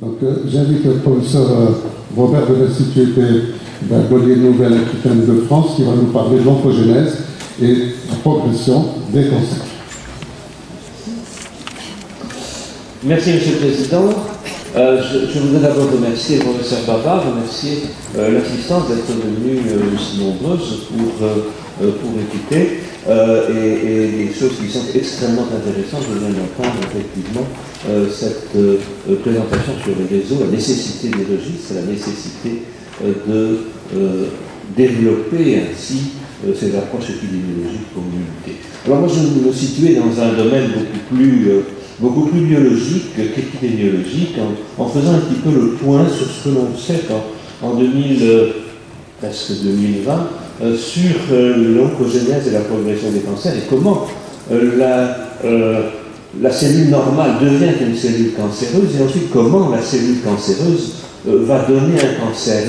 Donc j'invite le professeur Robert de l'Institut d'Algolier Nouvelle-Aquitaine de France qui va nous parler de l'oncogénèse et la progression des cancers. Merci Monsieur le Président. Je voudrais d'abord remercier le professeur Bava, remercier l'assistance d'être venue si nombreuse pour écouter et des choses qui sont extrêmement intéressantes. Je viens d'entendre effectivement cette présentation sur les réseaux, la nécessité des registres, la nécessité de développer ainsi ces approches épidémiologiques pour lutter. Alors moi je me situais dans un domaine beaucoup plus biologique qu'épidémiologique, en faisant un petit peu le point sur ce que l'on sait en presque 2020, sur l'oncogénèse et la progression des cancers, et comment la cellule normale devient une cellule cancéreuse, et ensuite comment la cellule cancéreuse va donner un cancer.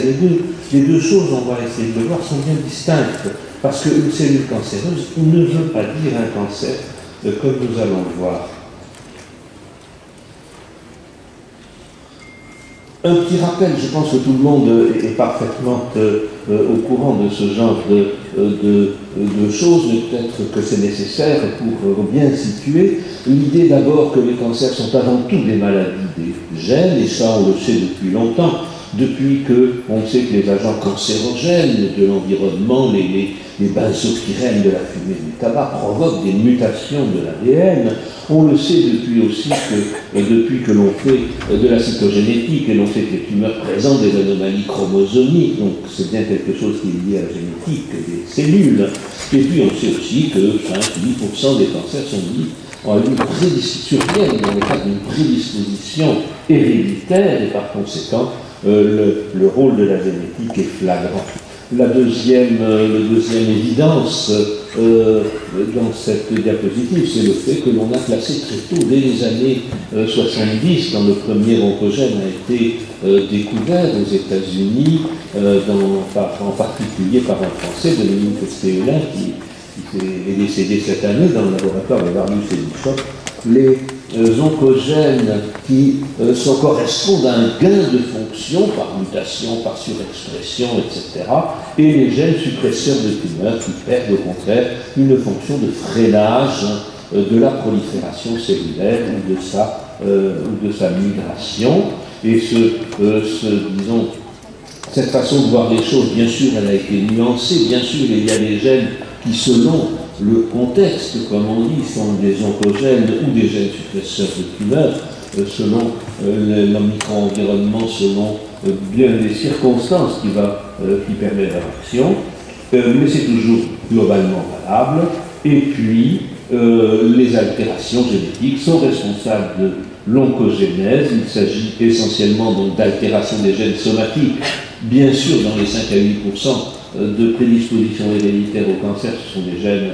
Les deux choses, on va essayer de le voir, sont bien distinctes, parce qu'une cellule cancéreuse ne veut pas dire un cancer, comme nous allons le voir. Un petit rappel, je pense que tout le monde est parfaitement au courant de ce genre de choses, mais peut-être que c'est nécessaire pour bien situer. L'idée d'abord que les cancers sont avant tout des maladies des gènes, et ça on le sait depuis longtemps, depuis qu'on sait que les agents cancérogènes de l'environnement, les benzopyrènes de la fumée du tabac provoquent des mutations de l'ADN. On le sait depuis aussi depuis que l'on fait de la cytogénétique et l'on sait que les tumeurs présentent des anomalies chromosomiques, donc c'est bien quelque chose qui est lié à la génétique des cellules. Et puis on sait aussi que 5-10% des cancers surviennent dans le cadre d'une prédisposition héréditaire et par conséquent le rôle de la génétique est flagrant. La deuxième évidence dans cette diapositive, c'est le fait que l'on a classé très tôt, dès les années 70, quand le premier oncogène a été découvert aux États-Unis, en particulier par un Français, Dominique Stéolin, qui est décédé cette année dans le laboratoire de Varmus et Bishop, les oncogènes qui correspondent à un gain de fonction par mutation, par surexpression, etc. et les gènes suppresseurs de tumeurs qui perdent au contraire une fonction de freinage de la prolifération cellulaire ou de sa migration. Et disons, cette façon de voir les choses, bien sûr, elle a été nuancée, bien sûr, il y a des gènes qui, selon le contexte, comme on dit, sont des oncogènes ou des gènes suppresseurs de tumeurs, selon le micro-environnement, selon bien les circonstances qui permettent leur action, mais c'est toujours globalement valable. Et puis, les altérations génétiques sont responsables de l'oncogénèse. Il s'agit essentiellement donc d'altérations des gènes somatiques, bien sûr dans les 5 à 8% de prédisposition héréditaire au cancer, ce sont des gènes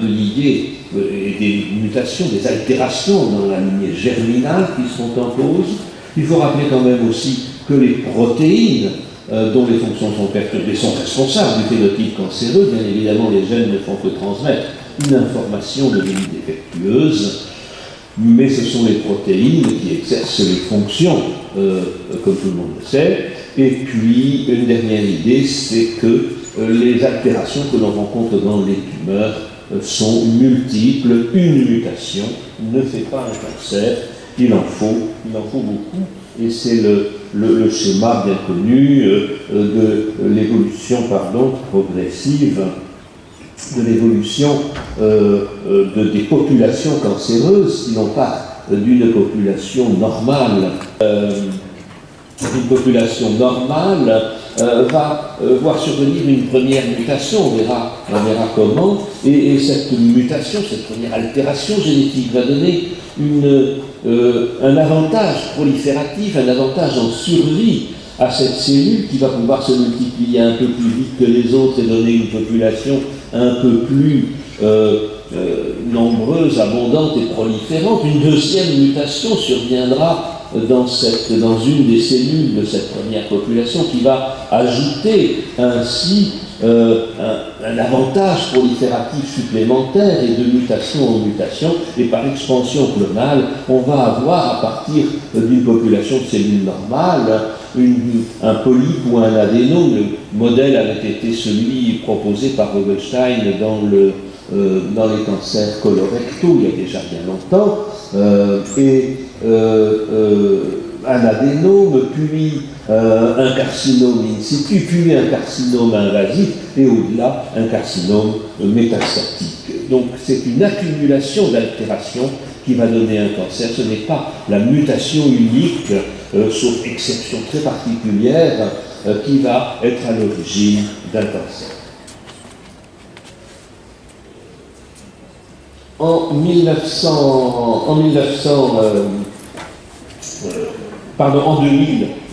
liés et des mutations, des altérations dans la lignée germinale qui sont en cause. Il faut rappeler quand même aussi que les protéines dont les fonctions sont perturbées sont responsables du phénotype cancéreux. Bien évidemment, les gènes ne font que transmettre une information de vie défectueuse, mais ce sont les protéines qui exercent les fonctions, comme tout le monde le sait. Et puis, une dernière idée, c'est que les altérations que l'on rencontre dans les tumeurs sont multiples. Une mutation ne fait pas un cancer, il en faut beaucoup. Et c'est le schéma bien connu de l'évolution progressive, de l'évolution des populations cancéreuses, si l'on part d'une population normale. Une population normale va voir survenir une première mutation, on verra comment, et cette mutation, cette première altération génétique va donner un avantage prolifératif, un avantage en survie à cette cellule qui va pouvoir se multiplier un peu plus vite que les autres et donner une population un peu plus nombreuse, abondante et proliférante. Une deuxième mutation surviendra dans une des cellules de cette première population, qui va ajouter ainsi un avantage prolifératif supplémentaire et de mutation en mutation, et par expansion clonale, on va avoir à partir d'une population de cellules normales un polype ou un adénome. Le modèle avait été celui proposé par Rubinstein dans les cancers colorectaux il y a déjà bien longtemps, un adénome, puis un carcinome in situ, puis un carcinome invasif, et au-delà, un carcinome métastatique. Donc c'est une accumulation d'altérations qui va donner un cancer. Ce n'est pas la mutation unique, sauf exception très particulière, qui va être à l'origine d'un cancer. En 2000,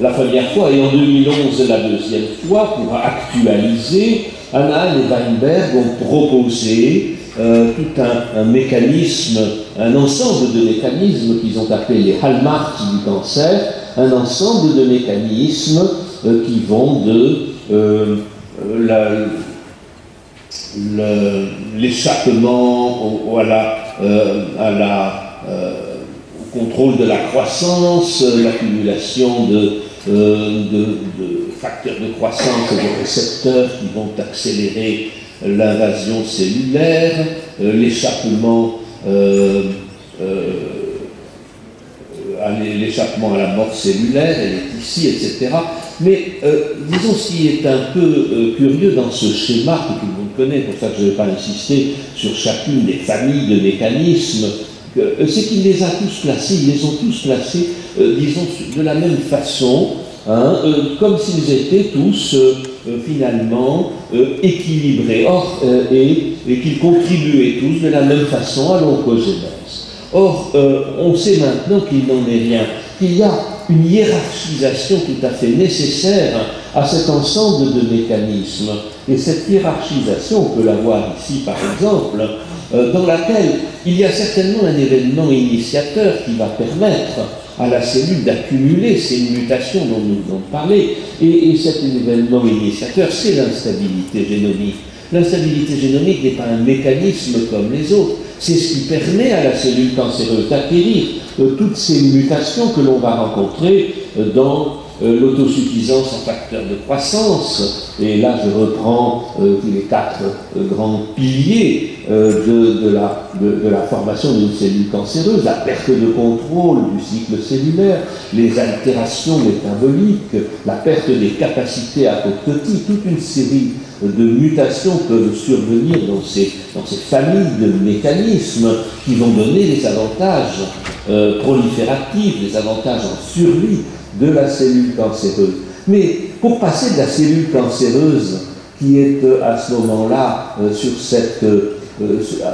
la première fois, et en 2011, la deuxième fois, pour actualiser, Hahnemann et Weinberg ont proposé tout un mécanisme, un ensemble de mécanismes qu'ils ont appelés les hallmarks du cancer, un ensemble de mécanismes qui vont de l'échappement au contrôle de la croissance, l'accumulation de facteurs de croissance et de récepteurs qui vont accélérer l'invasion cellulaire, l'échappement à la mort cellulaire, elle est ici, etc. Mais disons, ce qui est un peu curieux dans ce schéma que tout le monde connaît, pour ça que je ne vais pas insister sur chacune des familles de mécanismes, c'est qu'il les a tous placés, ils les ont tous placés, disons, de la même façon, comme s'ils étaient tous finalement équilibrés, et qu'ils contribuaient tous de la même façon à l'oncogénèse. Or, on sait maintenant qu'il n'en est rien, qu'il y a une hiérarchisation tout à fait nécessaire à cet ensemble de mécanismes. Et cette hiérarchisation, on peut la voir ici par exemple, dans laquelle il y a certainement un événement initiateur qui va permettre à la cellule d'accumuler ces mutations dont nous venons de parler, et cet événement initiateur, c'est l'instabilité génomique. L'instabilité génomique n'est pas un mécanisme comme les autres, c'est ce qui permet à la cellule cancéreuse d'acquérir toutes ces mutations que l'on va rencontrer dans l'autosuffisance en facteurs de croissance. Et là, je reprends les 4 grands piliers de la formation d'une cellule cancéreuse: la perte de contrôle du cycle cellulaire, les altérations métaboliques, la perte des capacités apoptotiques, toute une série de mutations peuvent survenir dans ces familles de mécanismes qui vont donner des avantages prolifératifs, des avantages en survie de la cellule cancéreuse. Mais pour passer de la cellule cancéreuse qui est à ce moment-là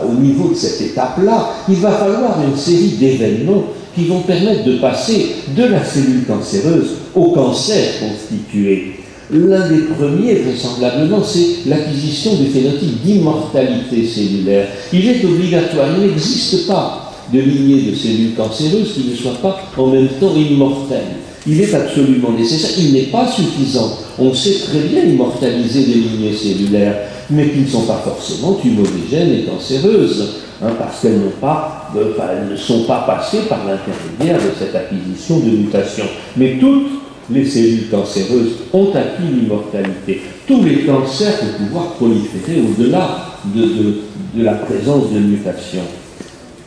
au niveau de cette étape-là, il va falloir une série d'événements qui vont permettre de passer de la cellule cancéreuse au cancer constitué. L'un des premiers, vraisemblablement, c'est l'acquisition du phénotype d'immortalité cellulaire. Il est obligatoire, il n'existe pas de lignée de cellules cancéreuses qui ne soit pas en même temps immortelle. Il est absolument nécessaire, il n'est pas suffisant. On sait très bien immortaliser des lignées cellulaires, mais qui ne sont pas forcément tumorigènes et cancéreuses, parce qu'elles ne sont pas passées par l'intermédiaire de cette acquisition de mutations. Mais toutes les cellules cancéreuses ont acquis l'immortalité. Tous les cancers vont pouvoir proliférer au-delà de la présence de mutations.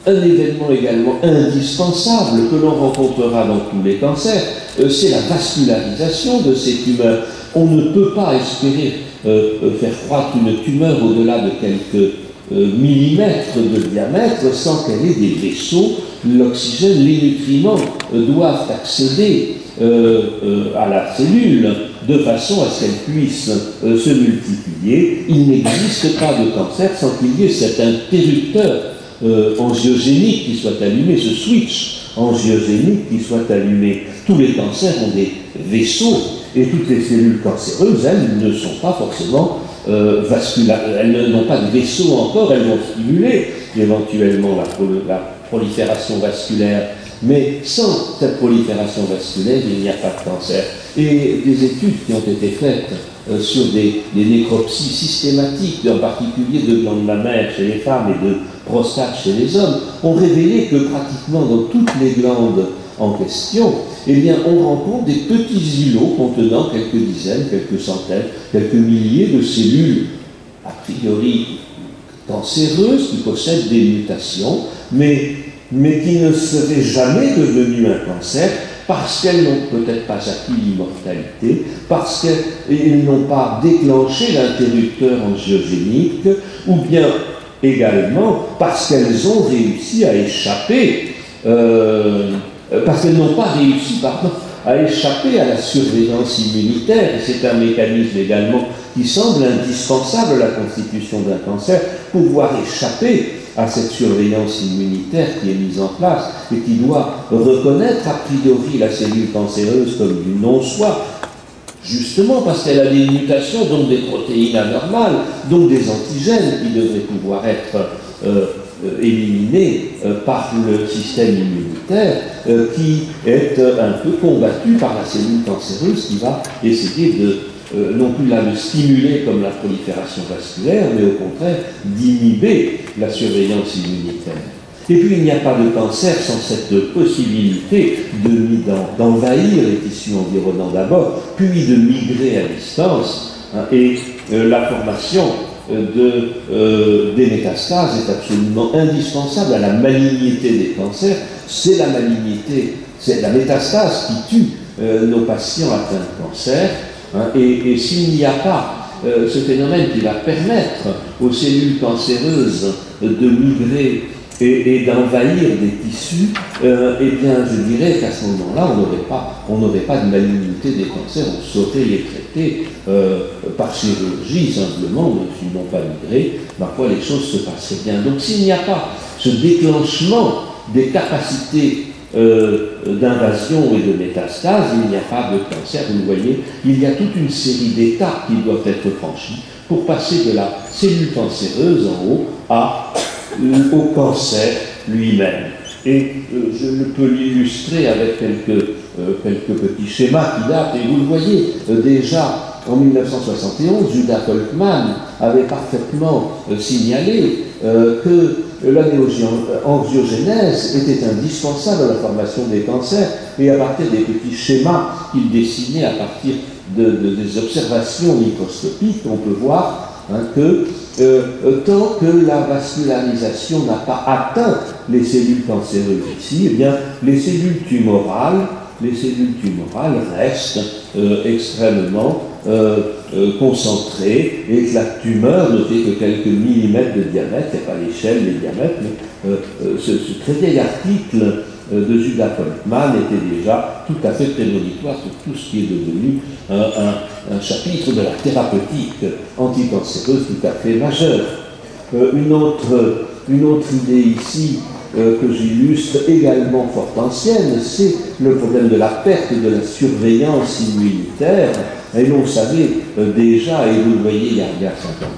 Un événement également indispensable que l'on rencontrera dans tous les cancers, c'est la vascularisation de ces tumeurs. On ne peut pas espérer faire croître une tumeur au-delà de quelques millimètres de diamètre sans qu'elle ait des vaisseaux. L'oxygène, les nutriments doivent accéder à la cellule de façon à ce qu'elle puisse se multiplier. Il n'existe pas de cancer sans qu'il y ait cet interrupteur angiogénique qui soit allumé, ce switch angiogénique qui soit allumé. Tous les cancers ont des vaisseaux, et toutes les cellules cancéreuses, elles ne sont pas forcément vasculaires, elles n'ont pas de vaisseaux encore, elles vont stimuler éventuellement la prolifération vasculaire. Mais sans cette prolifération vasculaire, il n'y a pas de cancer. Et des études qui ont été faites sur des nécropsies systématiques, en particulier de glandes mammaires chez les femmes et de prostate chez les hommes, ont révélé que pratiquement dans toutes les glandes en question, eh bien, on rencontre des petits îlots contenant quelques dizaines, quelques centaines, quelques milliers de cellules, a priori cancéreuses, qui possèdent des mutations, mais qui ne seraient jamais devenues un cancer, parce qu'elles n'ont peut-être pas acquis l'immortalité, parce qu'elles n'ont pas déclenché l'interrupteur angiogénique, ou bien également parce qu'elles ont réussi à échapper, parce qu'elles n'ont pas réussi, à échapper à la surveillance immunitaire. Et c'est un mécanisme également qui semble indispensable à la constitution d'un cancer, pouvoir échapper à cette surveillance immunitaire qui est mise en place et qui doit reconnaître a priori la cellule cancéreuse comme du non-soi, justement parce qu'elle a des mutations, donc des protéines anormales, donc des antigènes qui devraient pouvoir être éliminés par le système immunitaire qui est un peu combattu par la cellule cancéreuse qui va essayer de non plus là de stimuler comme la prolifération vasculaire, mais au contraire d'inhiber la surveillance immunitaire. Et puis il n'y a pas de cancer sans cette possibilité d'envahir les tissus environnants d'abord, puis de migrer à distance, hein, et la formation des métastases est absolument indispensable à la malignité des cancers. C'est la malignité, c'est la métastase qui tue nos patients atteints de cancer. Hein, et s'il n'y a pas ce phénomène qui va permettre aux cellules cancéreuses de migrer et d'envahir des tissus, eh bien, je dirais qu'à ce moment-là, on n'aurait pas de malignité des cancers, on saurait les traiter par chirurgie simplement, s'ils n'ont pas migré, parfois les choses se passeraient bien. Donc s'il n'y a pas ce déclenchement des capacités d'invasion et de métastase, il n'y a pas de cancer. Vous le voyez, il y a toute une série d'étapes qui doivent être franchies pour passer de la cellule cancéreuse en haut au cancer lui-même. Et je peux l'illustrer avec quelques petits schémas qui datent. Et vous le voyez, déjà en 1971, Judah Folkman avait parfaitement signalé que l'angiogenèse était indispensable à la formation des cancers, et à partir des petits schémas qu'il dessinait à partir des observations microscopiques, on peut voir que tant que la vascularisation n'a pas atteint les cellules cancéreuses ici, eh bien, les cellules tumorales restent extrêmement concentrées, et que la tumeur ne fait que quelques millimètres de diamètre, il n'y a pas l'échelle des diamètres, mais ce très vieil article de Judah Folkman était déjà tout à fait prémonitoire sur tout ce qui est devenu un chapitre de la thérapeutique anticancéreuse tout à fait majeur. Une autre idée ici que j'illustre, également fort ancienne, c'est le problème de la perte de la surveillance immunitaire. Et l'on savait déjà, et vous le voyez il y a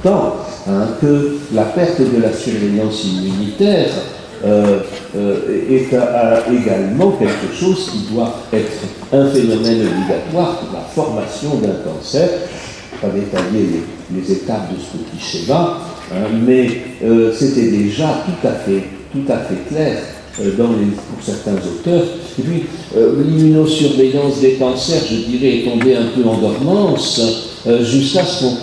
50 ans, hein, que la perte de la surveillance immunitaire est également quelque chose qui doit être un phénomène obligatoire pour la formation d'un cancer. Je ne vais pas détailler les étapes de ce petit schéma, hein, mais c'était déjà tout à fait clair pour certains auteurs. Et puis, l'immunosurveillance des cancers, je dirais, est tombée un peu en dormance jusqu'à ce qu'on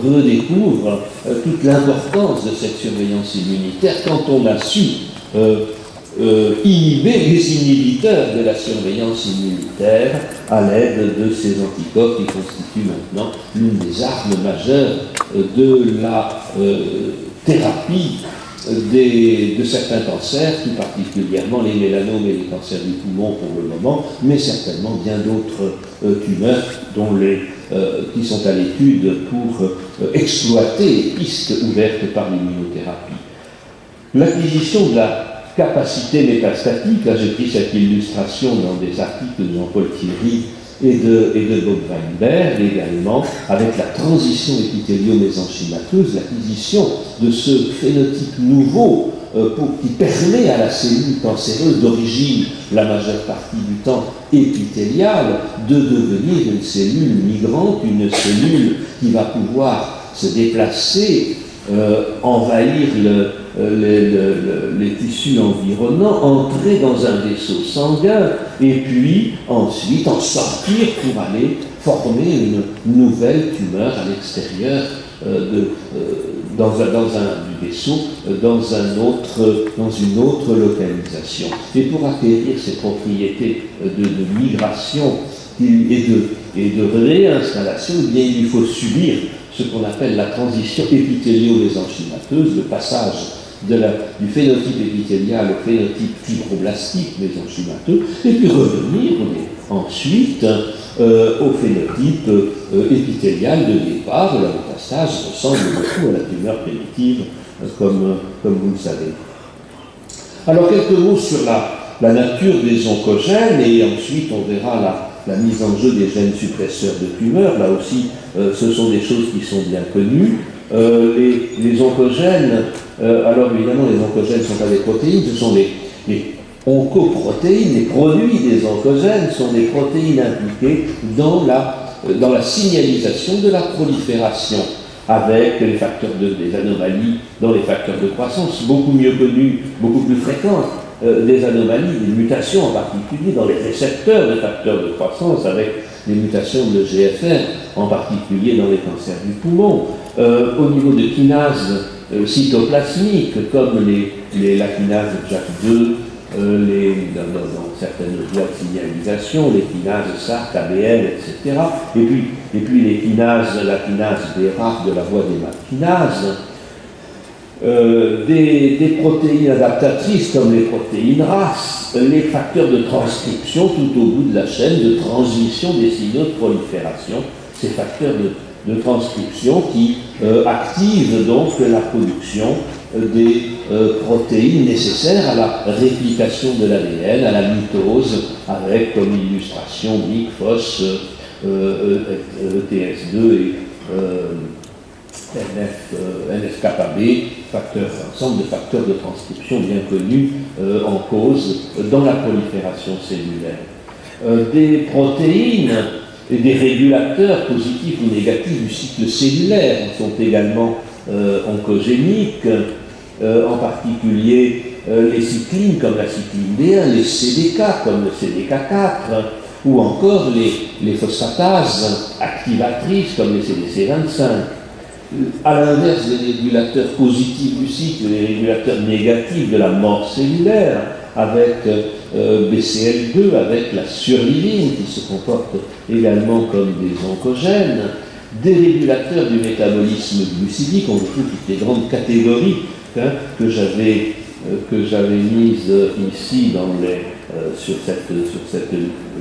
redécouvre toute l'importance de cette surveillance immunitaire quand on a su inhiber les inhibiteurs de la surveillance immunitaire à l'aide de ces anticorps qui constituent maintenant l'une des armes majeures de la thérapie de certains cancers, plus particulièrement les mélanomes et les cancers du poumon pour le moment, mais certainement bien d'autres tumeurs qui sont à l'étude pour exploiter les pistes ouvertes par l'immunothérapie. L'acquisition de la capacité métastatique, là j'ai pris cette illustration dans des articles de Jean-Paul Thierry et de Bob Weinberg également, avec la transition épithélio-mésenchymateuse, l'acquisition de ce phénotype nouveau qui permet à la cellule cancéreuse, d'origine la majeure partie du temps épithéliale, de devenir une cellule migrante, une cellule qui va pouvoir se déplacer, envahir les tissus environnants, entrer dans un vaisseau sanguin et puis ensuite en sortir pour aller former une nouvelle tumeur à l'extérieur du vaisseau, dans une autre localisation. Et pour acquérir ces propriétés de migration et de réinstallation, eh bien, il lui faut subir ce qu'on appelle la transition épithélio-mésenchymateuse, le passage du phénotype épithélial au phénotype fibroblastique mésenchymateux, et puis revenir ensuite au phénotype épithélial de départ. La métastase ressemble beaucoup à la tumeur primitive, comme vous le savez. Alors, quelques mots sur la nature des oncogènes, et ensuite on verra la mise en jeu des gènes suppresseurs de tumeurs. Là aussi, ce sont des choses qui sont bien connues. Les oncogènes, alors évidemment, les oncogènes ne sont pas des protéines, ce sont les oncoprotéines. Les produits des oncogènes sont des protéines impliquées dans la signalisation de la prolifération, avec les facteurs des anomalies dans les facteurs de croissance, beaucoup mieux connus, beaucoup plus fréquentes, des anomalies, des mutations en particulier dans les récepteurs de facteurs de croissance, avec les mutations de GFR, en particulier dans les cancers du poumon, au niveau de kinases cytoplasmiques, comme la kinase JAK2, dans certaines voies de signalisation, les kinases SARC, ABL, etc. Et puis la kinase BRAF de la voie des kinases, des protéines adaptatrices comme les protéines RAS, les facteurs de transcription tout au bout de la chaîne de transmission des signaux de prolifération, ces facteurs de transcription qui activent donc la production des protéines nécessaires à la réplication de l'ADN, à la mitose, avec comme illustration MYC, FOS, ETS2 et NF-κB, ensemble de facteurs de transcription bien connus en cause dans la prolifération cellulaire. Des protéines et des régulateurs positifs ou négatifs du cycle cellulaire sont également oncogéniques, en particulier les cyclines comme la cycline D1, les CDK comme le CDK4, ou encore les phosphatases activatrices comme les CDC25. À l'inverse des régulateurs positifs du cycle, les régulateurs négatifs de la mort cellulaire, avec BCL2, avec la surliline qui se comporte également comme des oncogènes, des régulateurs du métabolisme glucidique. On retrouve toutes les grandes catégories que j'avais mises ici sur cette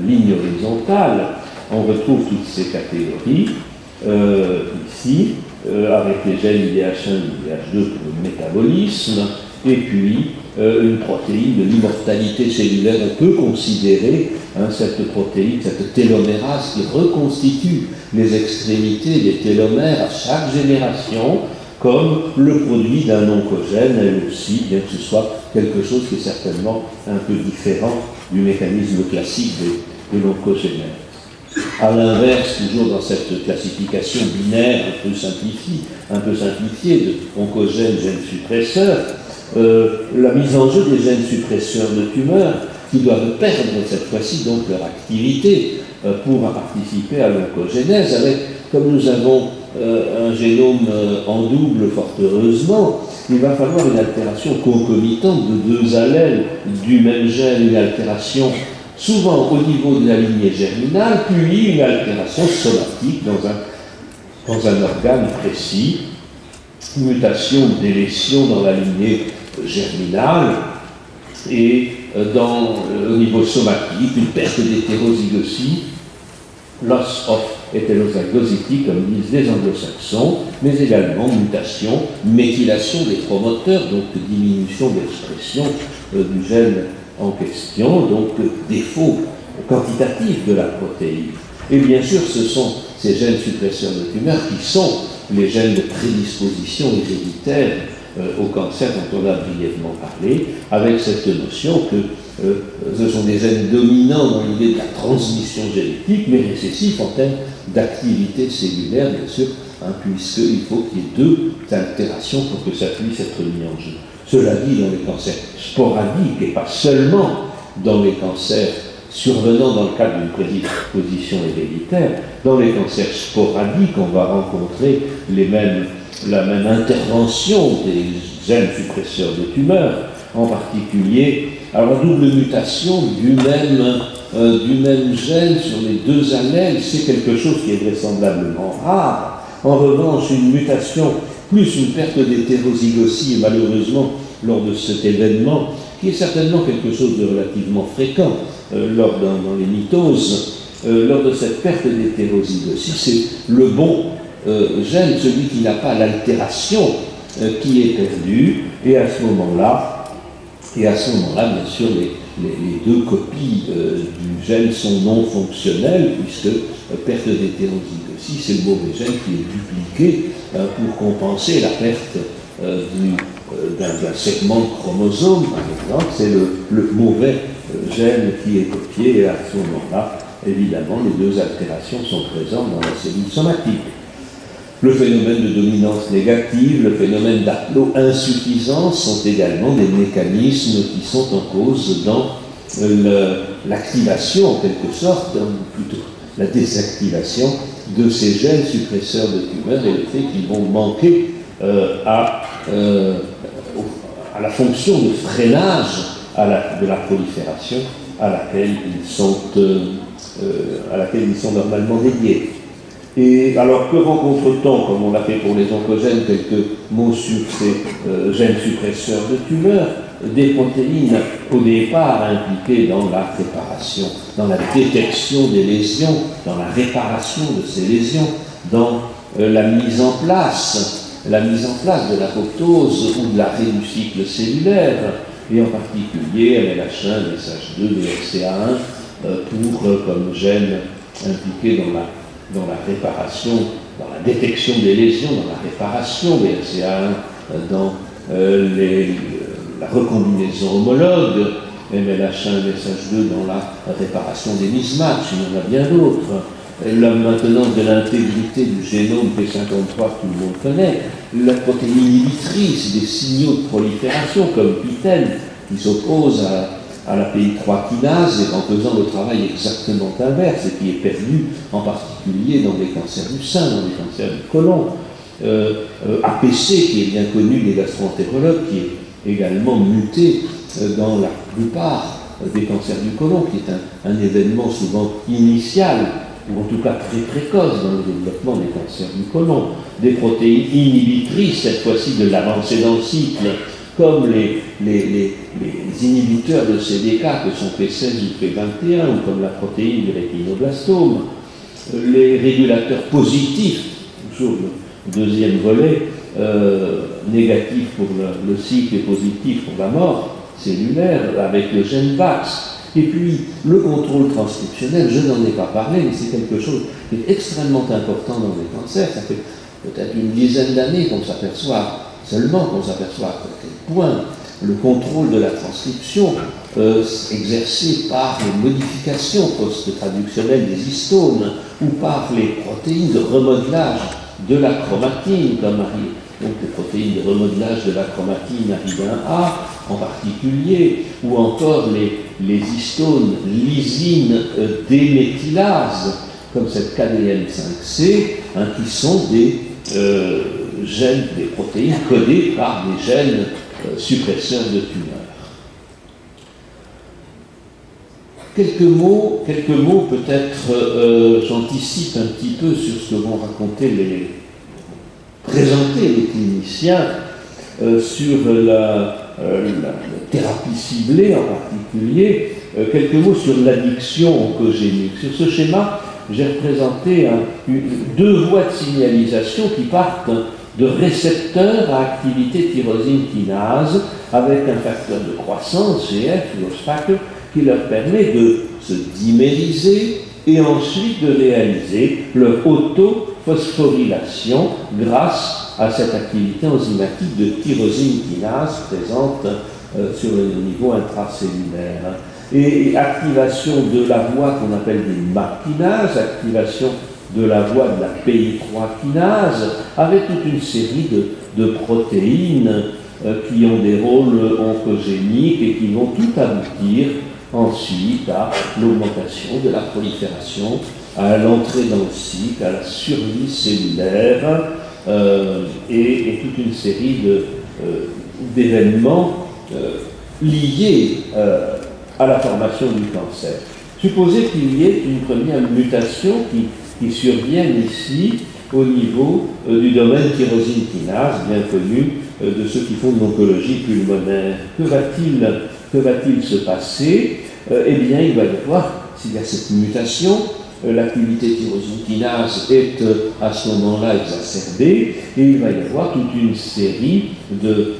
ligne horizontale. On retrouve toutes ces catégories ici, avec les gènes IDH1 et IDH2 pour le métabolisme, et puis une protéine de l'immortalité cellulaire. On peut considérer cette protéine, cette télomérase qui reconstitue les extrémités des télomères à chaque génération comme le produit d'un oncogène, elle aussi, bien que ce soit quelque chose qui est certainement un peu différent du mécanisme classique de l'oncogénèse. À l'inverse, toujours dans cette classification binaire un peu simplifiée de oncogènes, gènes suppresseurs, la mise en jeu des gènes suppresseurs de tumeurs qui doivent perdre cette fois-ci donc leur activité pour participer à l'oncogénèse, avec, comme nous avons un génome en double fort heureusement, il va falloir une altération concomitante de deux allèles du même gène, une altération souvent au niveau de la lignée germinale, puis une altération somatique dans un organe précis, mutation ou délétion dans la lignée germinale, et au niveau somatique, une perte d'hétérozygosie, loss of hétérozygosity, comme disent les anglo-saxons, mais également mutation, méthylation des promoteurs, donc diminution de l'expression du gène en question, donc défaut quantitatif de la protéine. Et bien sûr, ce sont ces gènes suppresseurs de tumeurs qui sont les gènes de prédisposition héréditaire au cancer dont on a brièvement parlé, avec cette notion que ce sont des gènes dominants dans l'idée de la transmission génétique, mais récessifs en termes d'activité cellulaire, bien sûr, puisqu'il faut qu'il y ait deux altérations pour que ça puisse être mis en jeu. Cela dit, dans les cancers sporadiques, et pas seulement dans les cancers survenant dans le cadre d'une prédisposition héréditaire, dans les cancers sporadiques, on va rencontrer la même intervention des gènes suppresseurs de tumeurs, en particulier, alors double mutation du même gène sur les deux allèles, c'est quelque chose qui est vraisemblablement rare. En revanche, une mutation plus une perte d'hétérozygostie, et malheureusement, lors de cet événement, qui est certainement quelque chose de relativement fréquent dans les mitoses, lors de cette perte d'hétérozygostie, c'est le bon gène, celui qui n'a pas l'altération, qui est perdu, et à ce moment-là, bien sûr, les deux copies du gène sont non fonctionnelles, puisque perte d'hétérozygostie, c'est le mauvais gène qui est dupliqué pour compenser la perte d'un segment de chromosome, par exemple. C'est le mauvais gène qui est copié, et à ce moment-là, évidemment, les deux altérations sont présentes dans la cellule somatique. Le phénomène de dominance négative, le phénomène d'haplo-insuffisance sont également des mécanismes qui sont en cause dans l'activation, en quelque sorte, plutôt la désactivation de ces gènes suppresseurs de tumeurs et le fait qu'ils vont manquer à la fonction de freinage de la prolifération à laquelle ils sont normalement dédiés. Et alors, que rencontre-t-on, comme on l'a fait pour les oncogènes, quelques mots sur ces gènes suppresseurs de tumeurs, des protéines au départ impliquées dans la préparation, dans la détection des lésions, dans la réparation de ces lésions, dans la mise en place de l'apoptose ou de l'arrêt du cycle cellulaire, et en particulier MLH1, MSH2, BRCA1, comme gènes impliqués dans la réparation, dans la détection des lésions, dans la réparation, BRCA1 dans la recombinaison homologue, MLH1, MSH2 dans la réparation des mismatchs, il y en a bien d'autres. La maintenance de l'intégrité du génome P53 que tout le monde connaît, la protéine inhibitrice des signaux de prolifération comme PITEN qui s'oppose à la PI3 kinase et en faisant le travail exactement inverse et qui est perdu en particulier dans les cancers du sein, dans les cancers du côlon. APC qui est bien connu des gastro-entérologues, qui est également muté dans la plupart des cancers du côlon, qui est un événement souvent initial ou en tout cas très précoce dans le développement des cancers du côlon. Des protéines inhibitrices, cette fois-ci de l'avancée dans le cycle, comme les inhibiteurs de CDK que sont P16 ou P21, ou comme la protéine du rétinoblastome, les régulateurs positifs, toujours le deuxième volet, négatif pour le cycle et positif pour la mort cellulaire, avec le gène VAX. Et puis, le contrôle transcriptionnel, je n'en ai pas parlé, mais c'est quelque chose qui est extrêmement important dans les cancers. Ça fait peut-être une dizaine d'années qu'on s'aperçoit à quel point le contrôle de la transcription exercé par les modifications post-traductionnelles des histones ou par les protéines de remodelage de la chromatine, donc les protéines de remodelage de la chromatine aridin-A en particulier, ou encore les histones lysine déméthylase, comme cette KDM5C, qui sont des gènes, des protéines codées par des gènes suppresseurs de tumeurs. Quelques mots peut-être, j'anticipe un petit peu sur ce que vont présenter les cliniciens sur la thérapie ciblée en particulier, quelques mots sur l'addiction oncogénique. Sur ce schéma, j'ai représenté deux voies de signalisation qui partent de récepteurs à activité tyrosine kinase avec un facteur de croissance, GF, growth factor, qui leur permet de se dimériser et ensuite de réaliser leur phosphorylation grâce à cette activité enzymatique de tyrosine kinase présente sur le niveau intracellulaire. Et activation de la voie qu'on appelle des MAP kinases, activation de la voie de la PI3 kinase, avec toute une série de protéines qui ont des rôles oncogéniques et qui vont tout aboutir ensuite à l'augmentation de la prolifération, à l'entrée dans le cycle, à la survie cellulaire et toute une série d'événements liés à la formation du cancer. Supposez qu'il y ait une première mutation qui survienne ici au niveau du domaine tyrosine kinase, bien connu de ceux qui font de l'oncologie pulmonaire. Que va-t-il se passer? Eh bien, il va y avoir, s'il y a cette mutation, l'activité tyrosine kinase est à ce moment-là exacerbée et il va y avoir toute une série de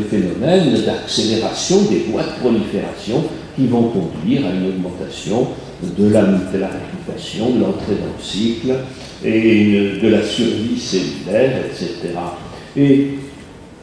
phénomènes d'accélération des voies de prolifération qui vont conduire à une augmentation de la réplication, de l'entrée dans le cycle et de la survie cellulaire, etc. Et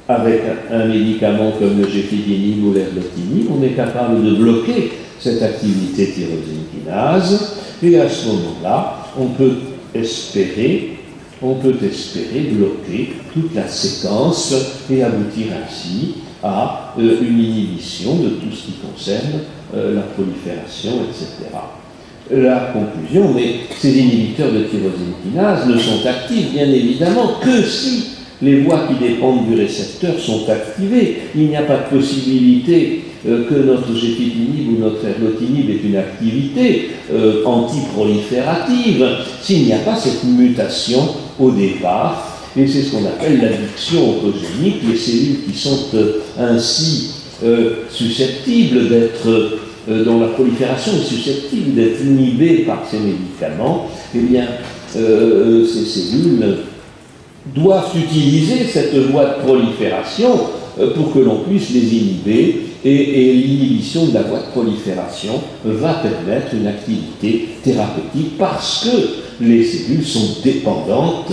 avec un médicament comme le géfitinib ou l'erlotinib, on est capable de bloquer cette activité tyrosine kinase, et à ce moment-là, on peut espérer bloquer toute la séquence et aboutir ainsi à une inhibition de tout ce qui concerne la prolifération, etc. La conclusion, mais ces inhibiteurs de tyrosine kinase ne sont actifs, bien évidemment, que si les voies qui dépendent du récepteur sont activées. Il n'y a pas de possibilité que notre géfitinib ou notre erlotinib ait une activité antiproliférative s'il n'y a pas cette mutation au départ. Et c'est ce qu'on appelle l'addiction oncogénique. Les cellules qui sont ainsi susceptibles d'être, dont la prolifération est susceptible d'être inhibée par ces médicaments, eh bien, ces cellules doivent utiliser cette voie de prolifération pour que l'on puisse les inhiber, et l'inhibition de la voie de prolifération va permettre une activité thérapeutique parce que les cellules sont dépendantes,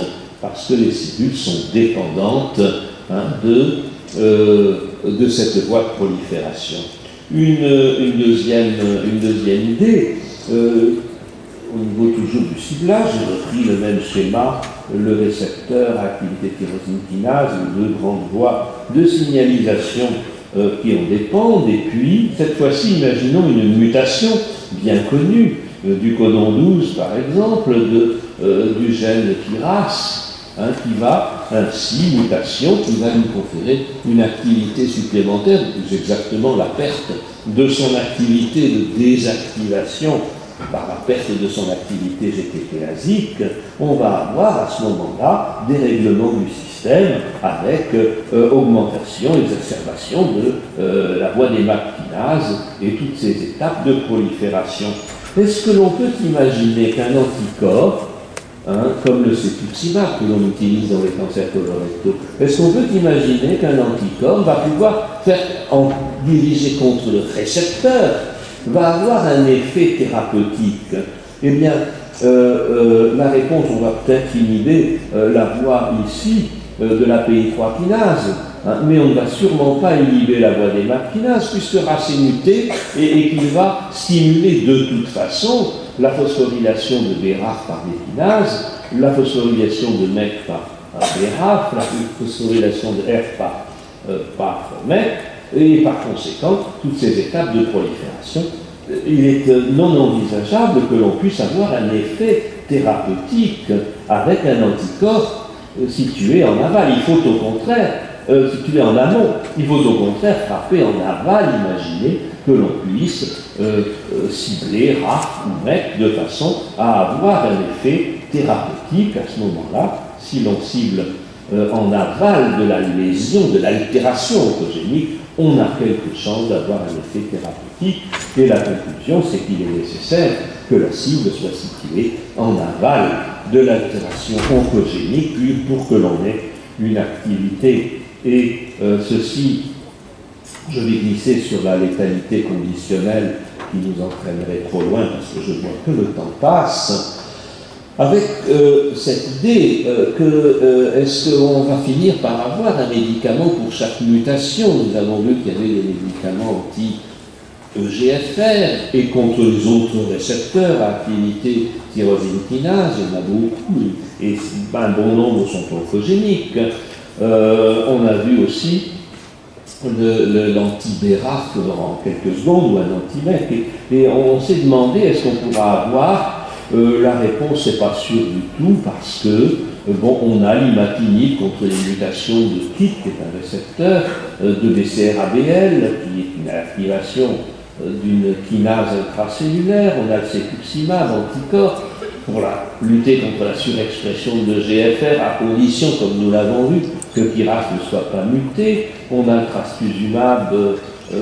de cette voie de prolifération. Une deuxième idée, au niveau toujours du ciblage, j'ai repris le même schéma, le récepteur, activité tyrosine kinase, deux grandes voies de signalisation qui en dépendent, et puis, cette fois-ci, imaginons une mutation bien connue du codon 12, par exemple, du gène KRAS, qui va ainsi, mutation, qui va nous conférer une activité supplémentaire, plus exactement la perte de son activité de désactivation par la perte de son activité GTPasique. On va avoir à ce moment-là des règlements du système avec augmentation, exacerbation de la voie des MAP kinases et toutes ces étapes de prolifération. Est-ce que l'on peut imaginer qu'un anticorps, comme le cetuximab que l'on utilise dans les cancers colorectaux, est-ce qu'on peut imaginer qu'un anticorps va pouvoir en diriger contre le récepteur, va avoir un effet thérapeutique? Eh bien, la réponse, on va peut-être inhiber la voie ici de la PI3 kinase, mais on ne va sûrement pas inhiber la voie des MAP kinases, puisque RAS est muté et qu'il va stimuler de toute façon la phosphorylation de BRAF par des kinases, la phosphorylation de MEK par BRAF, la phosphorylation de R par MEK, et par conséquent, toutes ces étapes de prolifération. Il est non envisageable que l'on puisse avoir un effet thérapeutique avec un anticorps situé en aval. Il faut au contraire, situé en amont, il faut au contraire frapper en aval, imaginer que l'on puisse cibler RAF ou MEK de façon à avoir un effet thérapeutique à ce moment-là. Si l'on cible en aval de la lésion, de l'altération oncogénique, on a quelques chances d'avoir un effet thérapeutique. Et la conclusion, c'est qu'il est nécessaire que la cible soit située en aval de l'altération oncogénique pour que l'on ait une activité. Et ceci, je vais glisser sur la létalité conditionnelle qui nous entraînerait trop loin parce que je vois que le temps passe. avec cette idée que est-ce qu'on va finir par avoir un médicament pour chaque mutation. Nous avons vu qu'il y avait des médicaments anti-EGFR et contre les autres récepteurs à affinité tyrosine kinase, il y en a beaucoup, et un bon nombre sont oncogéniques. On a vu aussi l'anti-BRAF en quelques secondes, ou un anti-MEC, et on s'est demandé est-ce qu'on pourra avoir, la réponse n'est pas sûre du tout, parce que, bon, on a l'imatinib contre les mutations de KIT, qui est un récepteur, de BCR-ABL, qui est une activation d'une kinase intracellulaire, on a le cetuximab, anticorps, pour lutter contre la surexpression de GFR, à condition, comme nous l'avons vu, que KRAS ne soit pas muté. On a le trastuzumab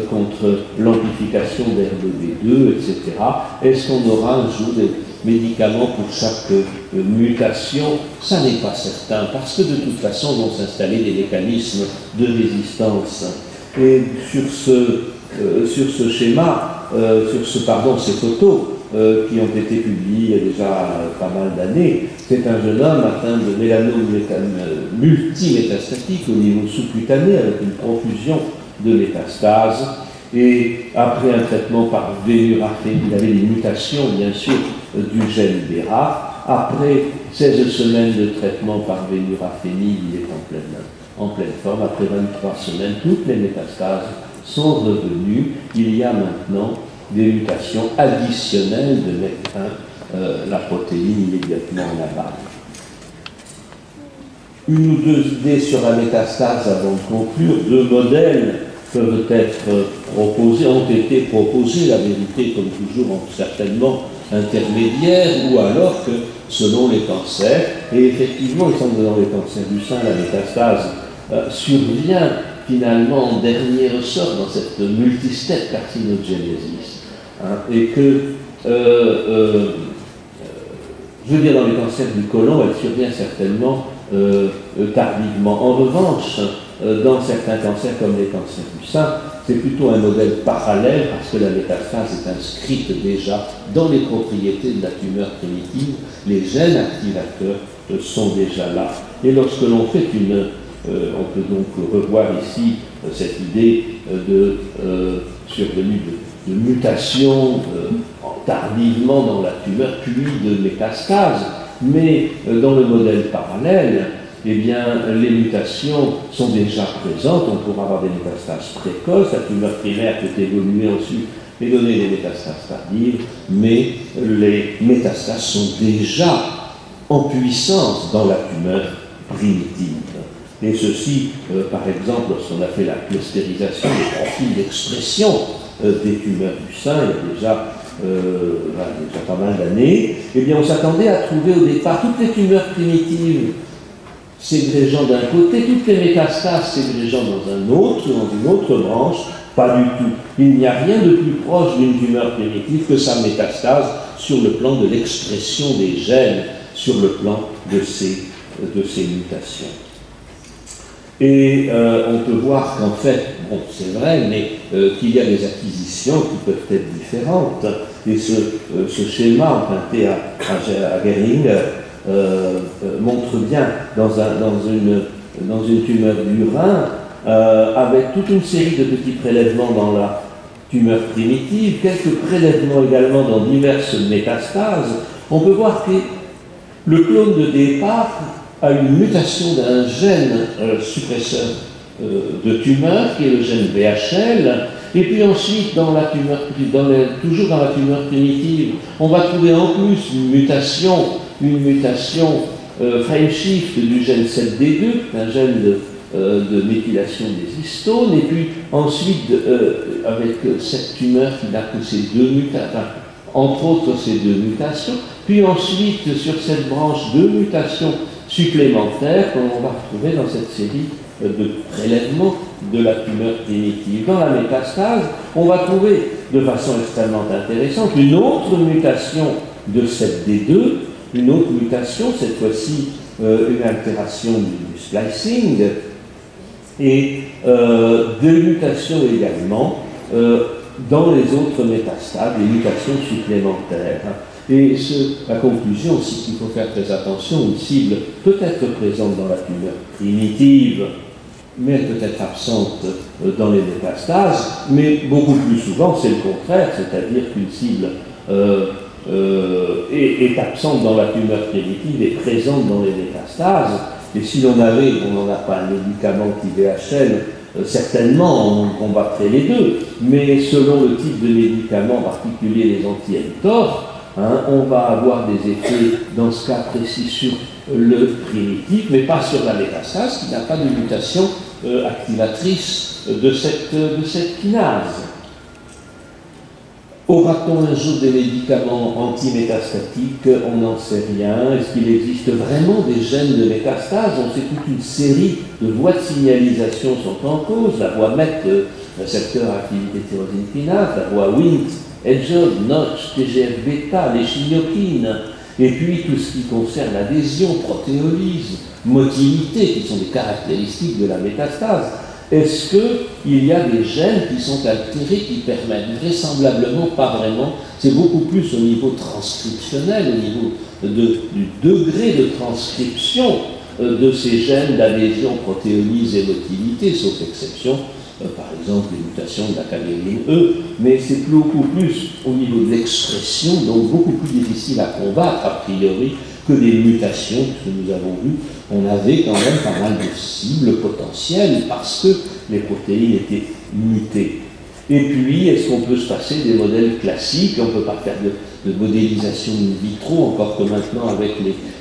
contre l'amplification d'RBB2, etc. Est-ce qu'on aura un jour des médicaments pour chaque mutation? Ça n'est pas certain, parce que de toute façon vont s'installer des mécanismes de résistance. Et sur ce schéma, ces photos, qui ont été publiées il y a déjà pas mal d'années. C'est un jeune homme atteint de mélanome multimétastatique au niveau sous-cutané avec une profusion de métastases. Et après un traitement par vénurafénib, il avait des mutations bien sûr du gène BRAF. Après 16 semaines de traitement par vénurafénib, il est en pleine forme. Après 23 semaines, toutes les métastases sont revenues. Il y a maintenant des mutations additionnelles de MEK1, la protéine immédiatement en aval. Une ou deux idées sur la métastase avant de conclure. Deux modèles peuvent être proposés, ont été proposés, la vérité comme toujours certainement intermédiaire, ou alors que selon les cancers, et effectivement il semble que dans les cancers du sein, la métastase survient finalement en dernier ressort dans cette multistep carcinogénésis. Et que, je veux dire, dans les cancers du côlon, elle survient certainement tardivement. En revanche, dans certains cancers comme les cancers du sein, c'est plutôt un modèle parallèle parce que la métastase est inscrite déjà dans les propriétés de la tumeur primitive. Les gènes activateurs sont déjà là. Et lorsque l'on fait on peut donc revoir ici cette idée de survenue de mutation tardivement dans la tumeur, puis de métastase. Mais dans le modèle parallèle, eh bien, les mutations sont déjà présentes. On pourra avoir des métastases précoces. La tumeur primaire peut évoluer ensuite et donner des métastases tardives, mais les métastases sont déjà en puissance dans la tumeur primitive. Et ceci, par exemple, lorsqu'on a fait la clustérisation des profils d'expression des tumeurs du sein, il y a déjà pas mal d'années, eh bien on s'attendait à trouver au départ toutes les tumeurs primitives ségrégeant d'un côté, toutes les métastases ségrégeant dans une autre branche. Pas du tout. Il n'y a rien de plus proche d'une tumeur primitive que sa métastase sur le plan de l'expression des gènes, sur le plan de ces mutations. Et on peut voir qu'en fait, bon, c'est vrai, mais qu'il y a des acquisitions qui peuvent être différentes. Et ce schéma emprunté à Gehring montre bien dans une tumeur du rein, avec toute une série de petits prélèvements dans la tumeur primitive, quelques prélèvements également dans diverses métastases, on peut voir que le clone de départ a une mutation d'un gène suppresseur de tumeur, qui est le gène VHL, et puis ensuite, toujours dans la tumeur primitive, on va trouver en plus une mutation frameshift du gène 7D2, un gène de méthylation des histones, et puis ensuite, avec cette tumeur qui n'a que ces deux mutations, entre autres ces deux mutations, puis ensuite, sur cette branche, deux mutations supplémentaires qu'on va retrouver dans cette série de prélèvements de la tumeur primitive. Dans la métastase, on va trouver de façon extrêmement intéressante une autre mutation de 7D2, une autre mutation, cette fois-ci une altération du splicing, et des mutations également dans les autres métastases, des mutations supplémentaires. Et la conclusion, c'est qu'il faut faire très attention, une cible peut être présente dans la tumeur primitive, mais elle peut être absente dans les métastases, mais beaucoup plus souvent c'est le contraire, c'est-à-dire qu'une cible est absente dans la tumeur primitive et présente dans les métastases. Et si l'on avait, on n'en a pas un médicament anti-VHL, certainement on combattrait les deux, mais selon le type de médicament, en particulier les anti-mTOR, on va avoir des effets dans ce cas précis sur le primitif, mais pas sur la métastase qui n'a pas de mutation activatrice de cette kinase. Aura-t-on un jour des médicaments antimétastatiques? On n'en sait rien. Est-ce qu'il existe vraiment des gènes de métastase? On sait toute une série de voies de signalisation sont en cause. La voie MET, récepteur activité tyrosine kinase, la voie Wnt, Hedgehog, Notch, TGF-bêta, les chimiokines, et puis tout ce qui concerne l'adhésion, protéolyse, motilité, qui sont des caractéristiques de la métastase. Est-ce qu'il y a des gènes qui sont altérés, qui permettent? Vraisemblablement pas vraiment. C'est beaucoup plus au niveau transcriptionnel, au niveau du degré de transcription de ces gènes d'adhésion, protéolyse et motilité, sauf exception, par exemple les mutations de la caméline E, mais c'est beaucoup plus au niveau de l'expression, donc beaucoup plus difficile à combattre a priori que des mutations, que nous avons vu. On avait quand même pas mal de cibles potentielles parce que les protéines étaient mutées. Et puis, est-ce qu'on peut se passer des modèles classiques? On ne peut pas faire de modélisation in vitro, encore que maintenant avec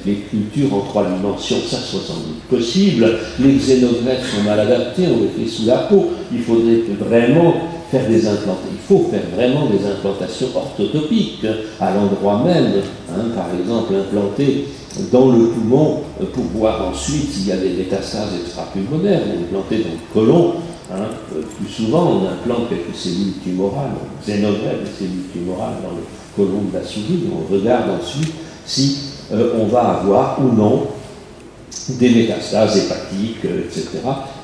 les cultures en 3 dimensions, ça soit sans doute possible. Les xénogreffes sont mal adaptés, on les fait sous la peau. Il faudrait vraiment faire des implantations. Il faut faire vraiment des implantations orthotopiques à l'endroit même. Par exemple, implanter dans le poumon pour voir ensuite s'il y a des métastases extrapulmonaires, ou implanter dans le côlon. Plus souvent, on implante quelques cellules tumorales, on xénogreffe des cellules tumorales dans le côlon de la souris, et on regarde ensuite si on va avoir ou non des métastases hépatiques, etc.,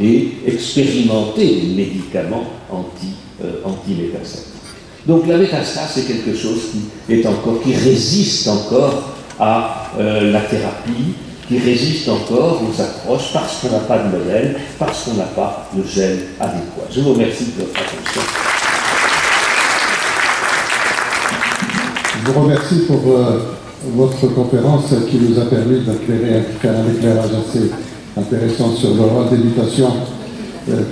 et expérimenter des médicaments anti-métastatiques. Donc la métastase, c'est quelque chose qui résiste encore à la thérapie, qui résiste encore aux approches parce qu'on n'a pas de modèle, parce qu'on n'a pas de gène adéquat. Je vous remercie de votre attention. Je vous remercie pour votre conférence qui nous a permis faire un éclairage assez intéressant sur le rôle des mutations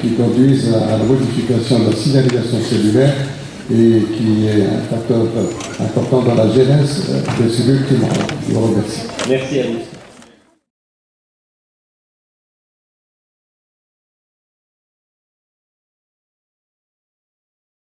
qui conduisent à la modification de la signalisation cellulaire et qui est un facteur important dans la genèse des cellules tumorales. Je vous remercie. Merci à vous.